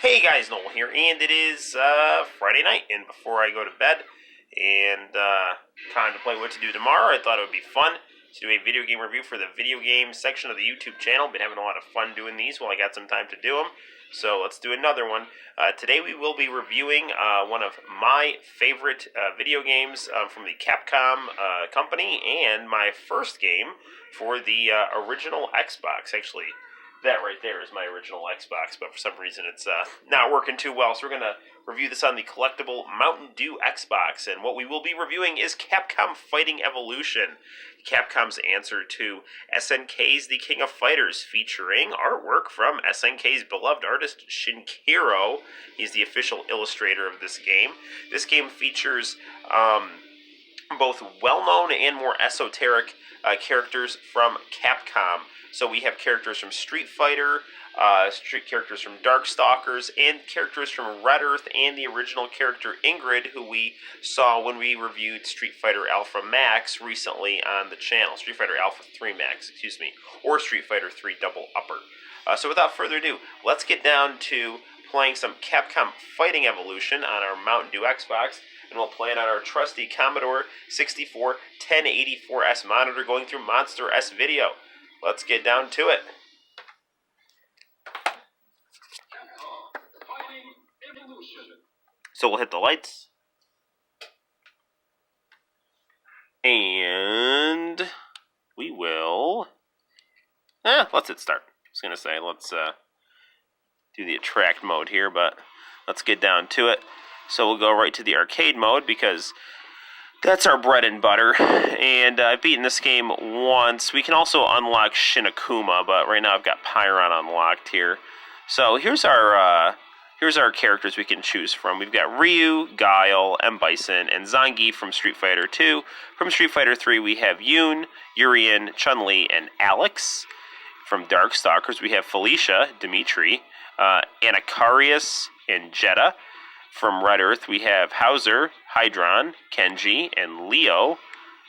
Hey guys, Noel here, and it is Friday night, and before I go to bed and contemplate what to do tomorrow, I thought it would be fun to do a video game review for the video game section of the YouTube channel. Been having a lot of fun doing these while I got some time to do them, so let's do another one. Today we will be reviewing one of my favorite video games from the Capcom company, and my first game for the original Xbox, actually. That right there is my original Xbox, but for some reason it's not working too well. So we're going to review this on the collectible Mountain Dew Xbox. And what we will be reviewing is Capcom Fighting Evolution, Capcom's answer to SNK's The King of Fighters, featuring artwork from SNK's beloved artist Shinkiro. He's the official illustrator of this game. This game features both well-known and more esoteric characters from Capcom. So we have characters from Street Fighter, characters from Darkstalkers, and characters from Red Earth, and the original character Ingrid, who we saw when we reviewed Street Fighter Alpha Max recently on the channel. Street Fighter Alpha 3 Max, excuse me, or Street Fighter 3 Double Upper. So without further ado, let's get down to playing some Capcom Fighting Evolution on our Mountain Dew Xbox. And we'll play it on our trusty Commodore 64 1084S monitor going through Monster S Video. Let's get down to it. So we'll hit the lights. And we will... let's hit start. I was going to say, let's do the attract mode here, but let's get down to it. So we'll go right to the arcade mode because that's our bread and butter. And I've beaten this game once. We can also unlock Shinakuma, but right now I've got Pyron unlocked here. So here's our characters we can choose from. We've got Ryu, Guile, M. Bison, and Zangief from Street Fighter 2. From Street Fighter 3 we have Yoon, Urien, Chun-Li, and Alex. From Darkstalkers we have Felicia, Dimitri, Anacarius, and Jeddah. From Red Earth, we have Hauser, Hydron, Kenji, and Leo.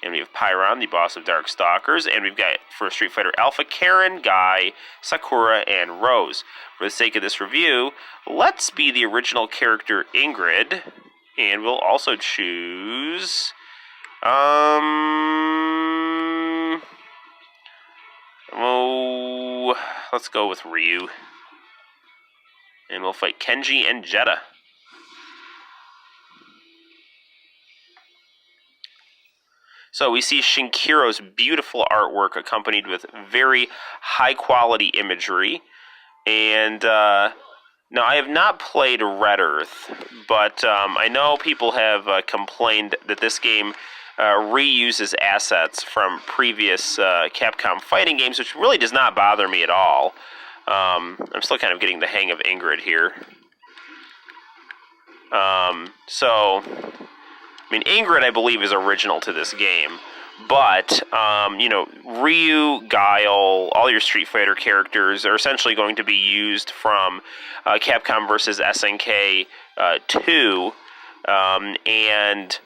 And we have Pyron, the boss of Darkstalkers. And we've got, for Street Fighter Alpha, Karen, Guy, Sakura, and Rose. For the sake of this review, let's be the original character Ingrid. And we'll also choose... let's go with Ryu. And we'll fight Kenji and Jeddah. So we see Shinkiro's beautiful artwork accompanied with very high-quality imagery. And now I have not played Red Earth, but I know people have complained that this game reuses assets from previous Capcom fighting games, which really does not bother me at all. I'm still kind of getting the hang of Ingrid here. I mean, Ingrid, I believe, is original to this game, but, Ryu, Guile, all your Street Fighter characters are essentially going to be used from Capcom vs. SNK 2, and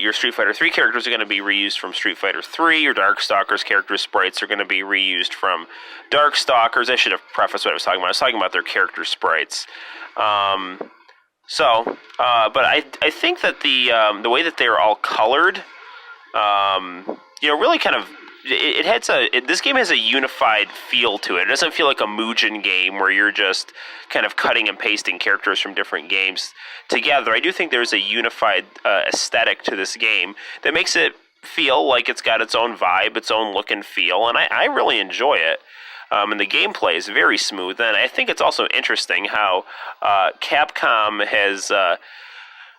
your Street Fighter 3 characters are going to be reused from Street Fighter 3, your Darkstalkers character sprites are going to be reused from Darkstalkers. I should have prefaced what I was talking about. I was talking about their character sprites. But I think that the way that they're all colored, really kind of, this game has a unified feel to it. It doesn't feel like a Mugen game where you're just kind of cutting and pasting characters from different games together. I do think there's a unified aesthetic to this game that makes it feel like it's got its own vibe, its own look and feel, and I really enjoy it. And the gameplay is very smooth, and I think it's also interesting how Capcom has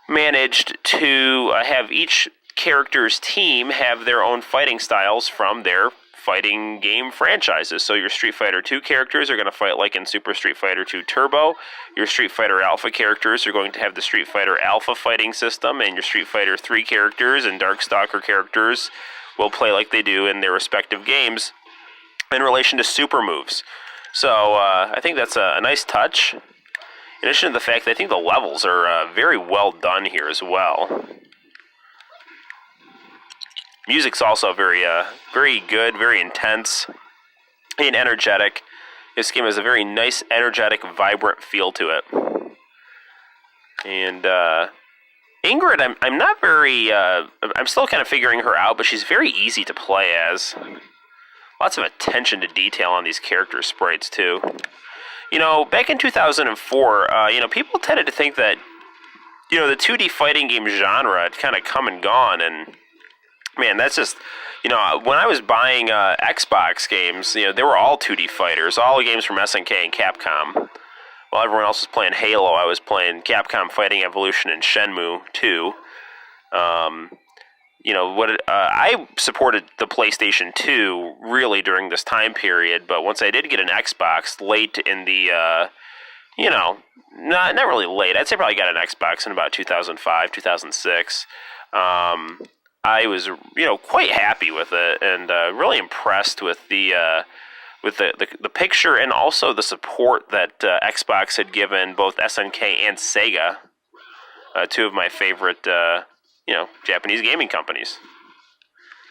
managed to have each character's team have their own fighting styles from their fighting game franchises. So your Street Fighter 2 characters are going to fight like in Super Street Fighter 2 Turbo. Your Street Fighter Alpha characters are going to have the Street Fighter Alpha fighting system, and your Street Fighter 3 characters and Darkstalker characters will play like they do in their respective games in relation to super moves. So I think that's a nice touch. In addition to the fact that I think the levels are very well done here as well. Music's also very good, very intense, and energetic. This game has a very nice, energetic, vibrant feel to it. And Ingrid, I'm not very... I'm still kind of figuring her out, but she's very easy to play as. Lots of attention to detail on these character sprites, too. You know, back in 2004, people tended to think that, the 2D fighting game genre had kind of come and gone, and, man, that's just... when I was buying Xbox games, they were all 2D fighters, all games from SNK and Capcom. While everyone else was playing Halo, I was playing Capcom Fighting Evolution and Shenmue 2. I supported the PlayStation 2 really during this time period, but once I did get an Xbox late in the, not really late. I'd say probably got an Xbox in about 2005, 2006. I was, quite happy with it and really impressed with the picture and also the support that Xbox had given both SNK and Sega, two of my favorite, Japanese gaming companies.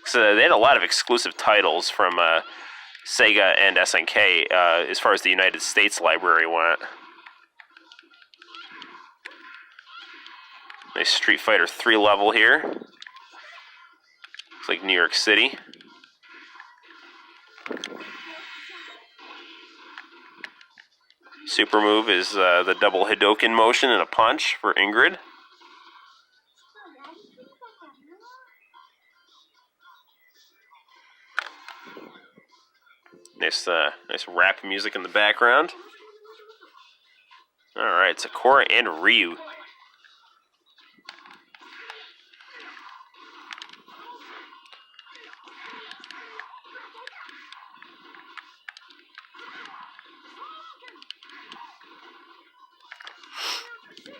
So they had a lot of exclusive titles from Sega and SNK as far as the United States library went. Nice Street Fighter 3 level here. Looks like New York City. Super move is the double Hadoken motion and a punch for Ingrid. Nice rap music in the background. Alright, Sakura and Ryu.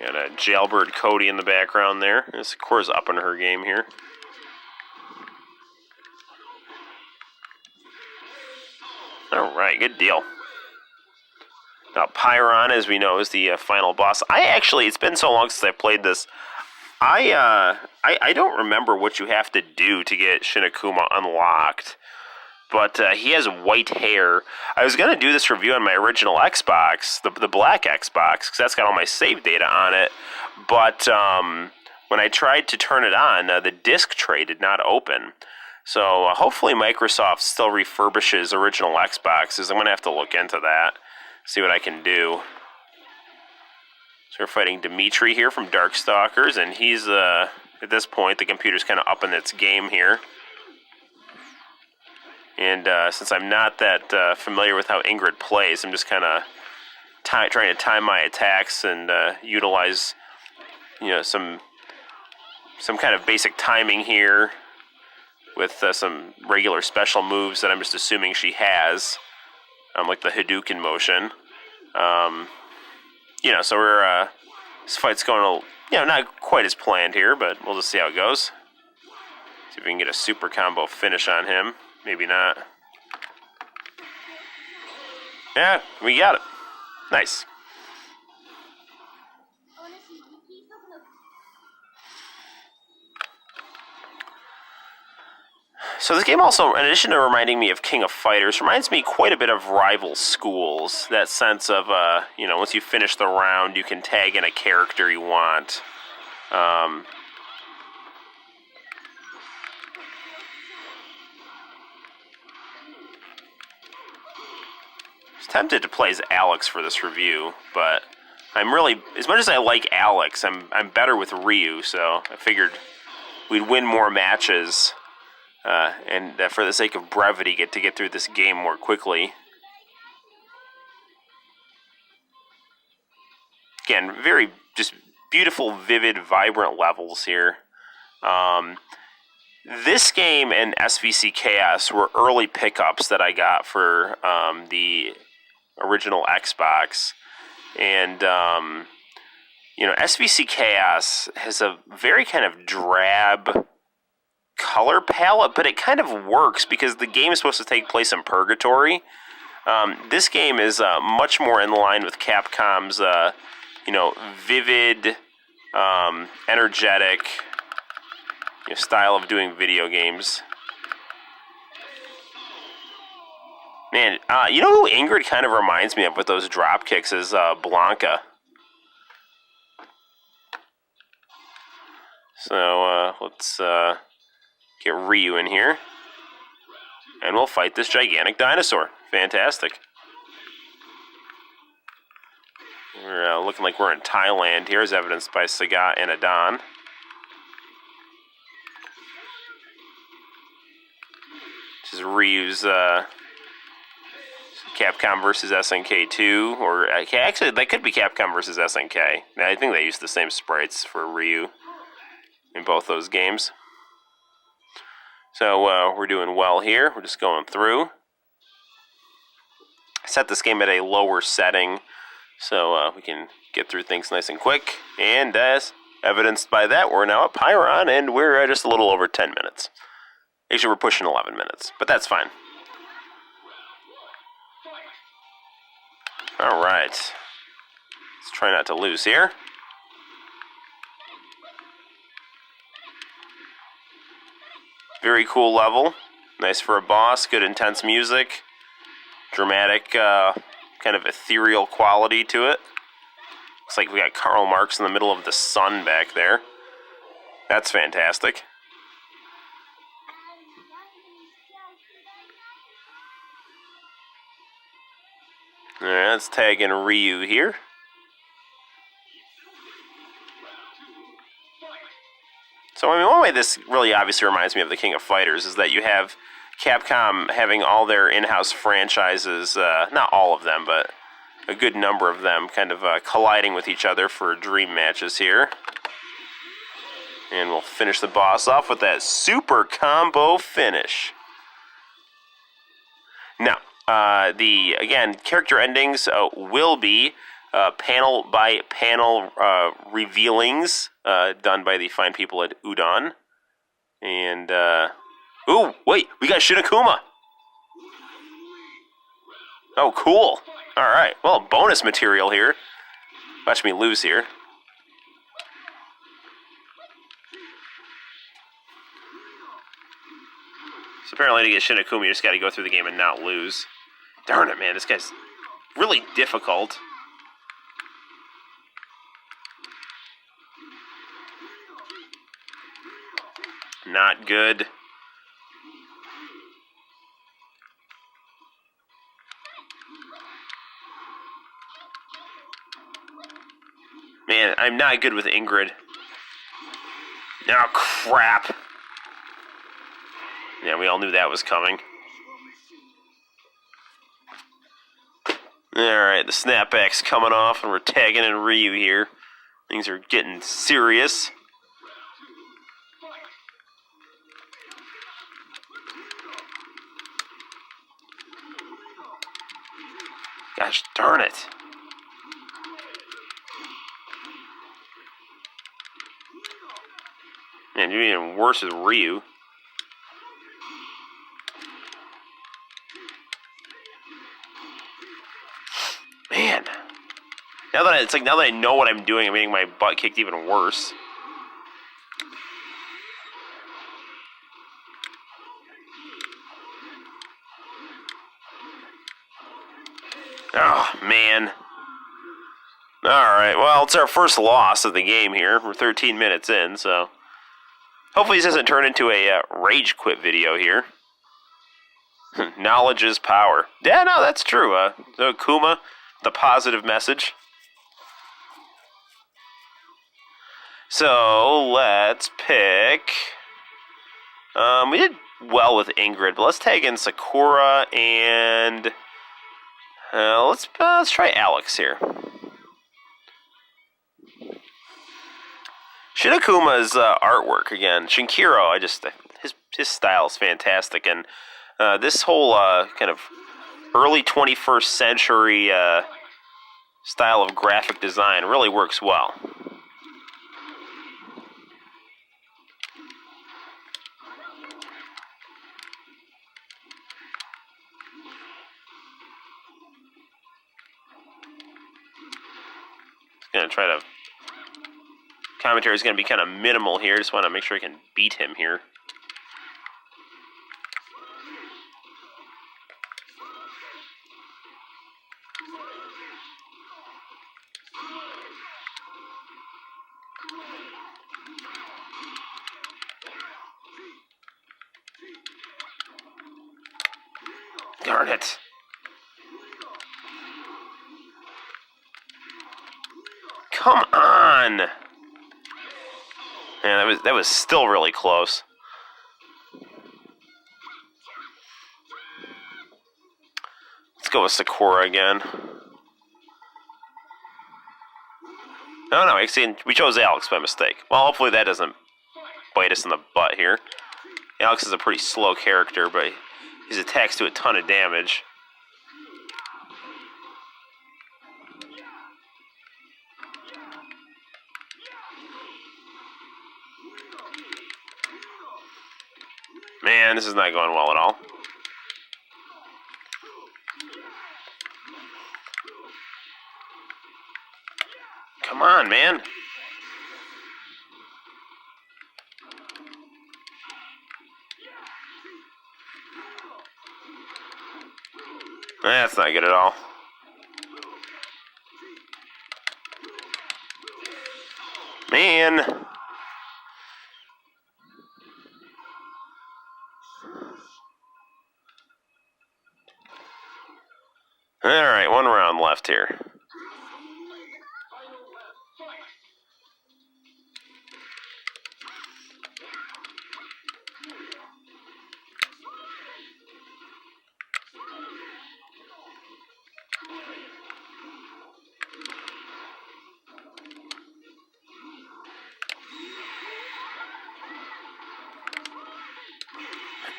Got a Jailbird Cody in the background there. Sakura's up in her game here. Alright, good deal. Now, Pyron, as we know, is the final boss. It's been so long since I played this. I don't remember what you have to do to get Shinakuma unlocked. But he has white hair. I was going to do this review on my original Xbox, the black Xbox, because that's got all my save data on it. But when I tried to turn it on, the disc tray did not open. So hopefully Microsoft still refurbishes original Xboxes. I'm going to have to look into that, see what I can do. So we're fighting Dimitri here from Darkstalkers, and he's, at this point, the computer's kind of up in its game here. And since I'm not that familiar with how Ingrid plays, I'm just kind of trying to time my attacks and utilize, some kind of basic timing here with some regular special moves that I'm just assuming she has, like the Hadouken motion. So we're this fight's going not quite as planned here, but we'll just see how it goes. See if we can get a super combo finish on him. Maybe not. Yeah, we got it. Nice. So this game also, in addition to reminding me of King of Fighters, reminds me quite a bit of Rival Schools. That sense of, once you finish the round, you can tag in a character you want. Tempted to play as Alex for this review, but I'm really, as much as I like Alex, I'm better with Ryu, so I figured we'd win more matches, and for the sake of brevity, get through this game more quickly. Again, very just beautiful, vivid, vibrant levels here. This game and SVC Chaos were early pickups that I got for the original Xbox, and SVC Chaos has a very kind of drab color palette, but it kind of works because the game is supposed to take place in Purgatory. This game is much more in line with Capcom's vivid, energetic style of doing video games. Man, you know who Ingrid kind of reminds me of with those drop kicks is Blanca. So let's get Ryu in here. And we'll fight this gigantic dinosaur. Fantastic. We're looking like we're in Thailand here, as evidenced by Sagat and Adon. This is Ryu's Capcom versus SNK 2, or actually that could be Capcom versus SNK. I think they used the same sprites for Ryu in both those games. So we're doing well here. We're just going through. Set this game at a lower setting so we can get through things nice and quick. And as evidenced by that, we're now at Pyron, and we're just a little over 10 minutes. Actually, we're pushing 11 minutes, but that's fine. All right. Let's try not to lose here. Very cool level. Nice for a boss. Good intense music. Dramatic, kind of ethereal quality to it. Looks like we got Karl Marx in the middle of the sun back there. That's fantastic. Alright, let's tag in Ryu here. So, I mean, one way this really obviously reminds me of the King of Fighters is that you have Capcom having all their in-house franchises, not all of them, but a good number of them, kind of colliding with each other for dream matches here. And we'll finish the boss off with that super combo finish. Now, again, character endings will be panel by panel revealings done by the fine people at Udon. And, ooh, wait, we got Shinakuma! Oh, cool. Alright, well, bonus material here. Watch me lose here. So apparently to get Shinakuma, you just got to go through the game and not lose. Darn it, man, this guy's really difficult. Not good. Man, I'm not good with Ingrid. Oh, crap. Yeah, we all knew that was coming. Alright, the snapback's coming off, and we're tagging in Ryu here. Things are getting serious. Gosh darn it. Man, you're even worse with Ryu. Man. Now that I know what I'm doing, I'm getting my butt kicked even worse. Oh, man. Alright, well, it's our first loss of the game here. We're 13 minutes in, so hopefully this doesn't turn into a rage quit video here. Knowledge is power. Yeah, no, that's true. So Kuma, the positive message. So, let's pick... we did well with Ingrid, but let's tag in Sakura and... let's try Alex here. Shinakuma's artwork again. Shinkiro, his style is fantastic, and this whole kind of early 21st century style of graphic design really works well. Gonna try to... Commentary is going to be kind of minimal here. Just want to make sure I can beat him here. Darn it. Come on! Man, that was still really close. Let's go with Sakura again. Oh no, actually, we chose Alex by mistake. Well, hopefully that doesn't bite us in the butt here. Alex is a pretty slow character, but his attacks do a ton of damage. Man, this is not going well at all. Come on, man. That's not good at all. Man. Alright, one round left here.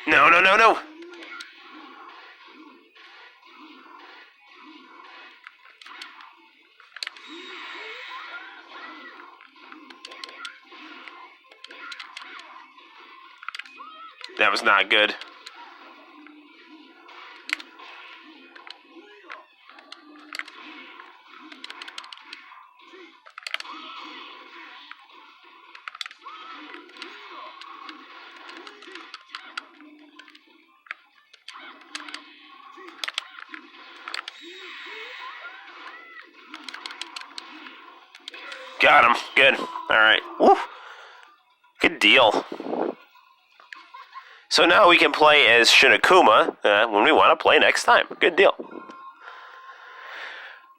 No, no, no, no! That was not good. Got him. Good. Alright. Woo! Good deal. So now we can play as Shinakuma when we want to play next time. Good deal.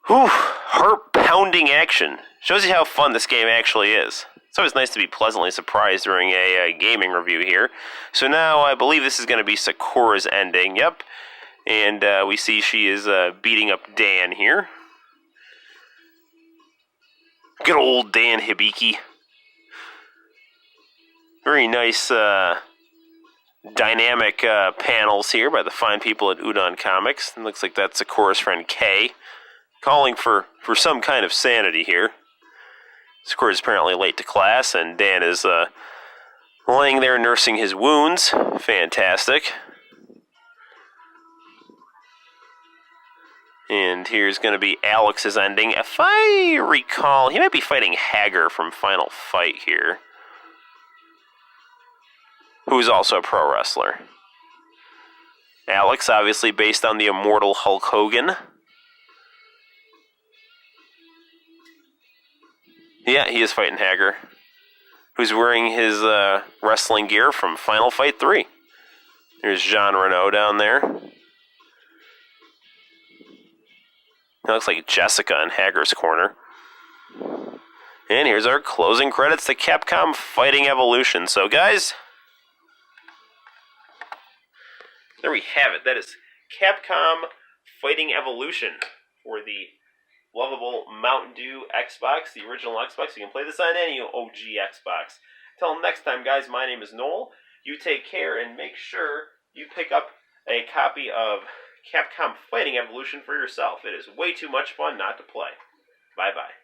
Whew. Heart-pounding action. Shows you how fun this game actually is. It's always nice to be pleasantly surprised during a gaming review here. So now I believe this is going to be Sakura's ending. Yep. And we see she is beating up Dan here. Good old Dan Hibiki. Very nice dynamic panels here by the fine people at Udon Comics. It looks like that's Sakura's friend Kay, calling for some kind of sanity here. Sakura's apparently late to class, and Dan is laying there nursing his wounds. Fantastic. And here's going to be Alex's ending. If I recall, he might be fighting Hager from Final Fight here, who's also a pro wrestler. Alex, obviously based on the immortal Hulk Hogan. Yeah, he is fighting Hager, who's wearing his wrestling gear from Final Fight 3. There's Jean Renault down there. It looks like Jessica in Hager's corner. And here's our closing credits to Capcom Fighting Evolution. So, guys, there we have it. That is Capcom Fighting Evolution for the lovable Mountain Dew Xbox, the original Xbox. You can play this on any OG Xbox. Till next time, guys, my name is Noel. You take care and make sure you pick up a copy of Capcom Fighting Evolution for yourself. It is way too much fun not to play. Bye-bye.